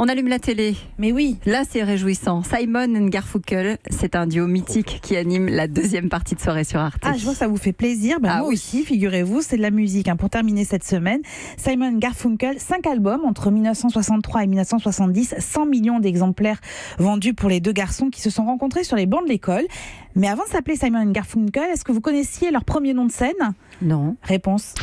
On allume la télé. Mais oui. Là, c'est réjouissant. Simon and Garfunkel, c'est un duo mythique qui anime la deuxième partie de soirée sur Arte. Ah, je vois que ça vous fait plaisir. Moi oui. aussi, figurez-vous, c'est de la musique. Pour terminer cette semaine, Simon Garfunkel, 5 albums entre 1963 et 1970, 100 millions d'exemplaires vendus pour les deux garçons qui se sont rencontrés sur les bancs de l'école. Mais avant de s'appeler Simon Garfunkel, est-ce que vous connaissiez leur premier nom de scène ? Non. Réponse.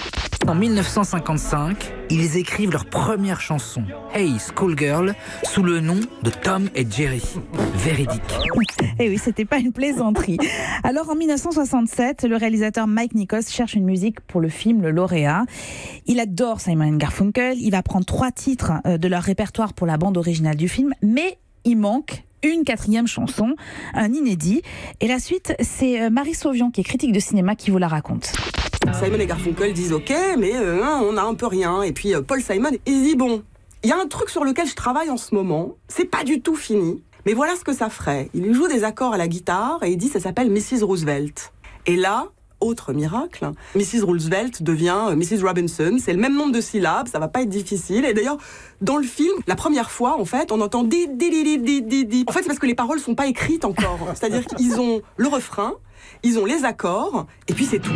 En 1955, ils écrivent leur première chanson, Hey Schoolgirl, sous le nom de Tom et Jerry. Véridique. Eh oui, c'était pas une plaisanterie. Alors en 1967, le réalisateur Mike Nichols cherche une musique pour le film Le Lauréat. Il adore Simon & Garfunkel. Il va prendre 3 titres de leur répertoire pour la bande originale du film, mais il manque une 4e chanson, un inédit. Et la suite, c'est Marie Sauvion, qui est critique de cinéma, qui vous la raconte. Simon et Garfunkel disent ok, mais on a un peu rien. Et puis Paul Simon, il dit bon, il y a un truc sur lequel je travaille en ce moment, c'est pas du tout fini, mais voilà ce que ça ferait. Il joue des accords à la guitare et il dit ça s'appelle Mrs. Roosevelt. Et là, autre miracle, Mrs. Roosevelt devient Mrs. Robinson, c'est le même nombre de syllabes, ça va pas être difficile. Et d'ailleurs, dans le film, la première fois, en fait, on entend di. En fait, c'est parce que les paroles sont pas écrites encore. C'est-à-dire qu'ils ont le refrain, ils ont les accords, et puis c'est tout.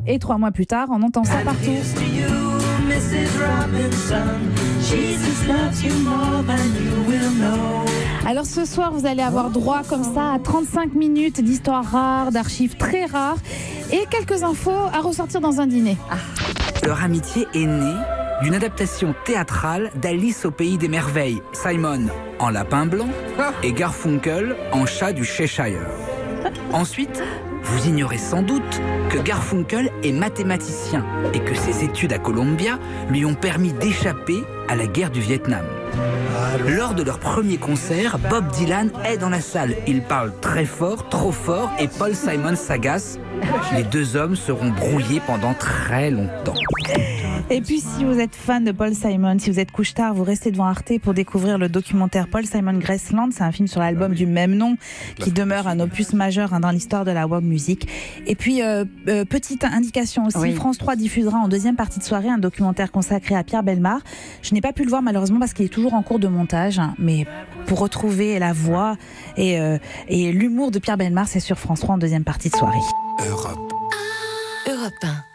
Et 3 mois plus tard, on entend ça partout. Alors ce soir, vous allez avoir droit comme ça à 35 minutes d'histoires rares, d'archives très rares et quelques infos à ressortir dans un dîner. Leur amitié est née d'une adaptation théâtrale d'Alice au pays des merveilles. Simon en lapin blanc et Garfunkel en chat du Cheshire. Ensuite, vous ignorez sans doute que Garfunkel est mathématicien et que ses études à Columbia lui ont permis d'échapper à la guerre du Vietnam. Lors de leur premier concert, Bob Dylan est dans la salle. Il parle très fort, trop fort, et Paul Simon s'agace. Les deux hommes seront brouillés pendant très longtemps. Et puis si vous êtes fan de Paul Simon, si vous êtes couche-tard, vous restez devant Arte pour découvrir le documentaire Paul Simon Graceland. C'est un film sur l'album du même nom qui demeure un opus majeur dans l'histoire de la world music. Et puis petite indication aussi, oui. France 3 diffusera en deuxième partie de soirée un documentaire consacré à Pierre Bellemare. Je n'ai pas pu le voir malheureusement parce qu'il est toujours en cours de montage, mais pour retrouver la voix et l'humour de Pierre Bellemare, c'est sur France 3 en deuxième partie de soirée. Europe 1.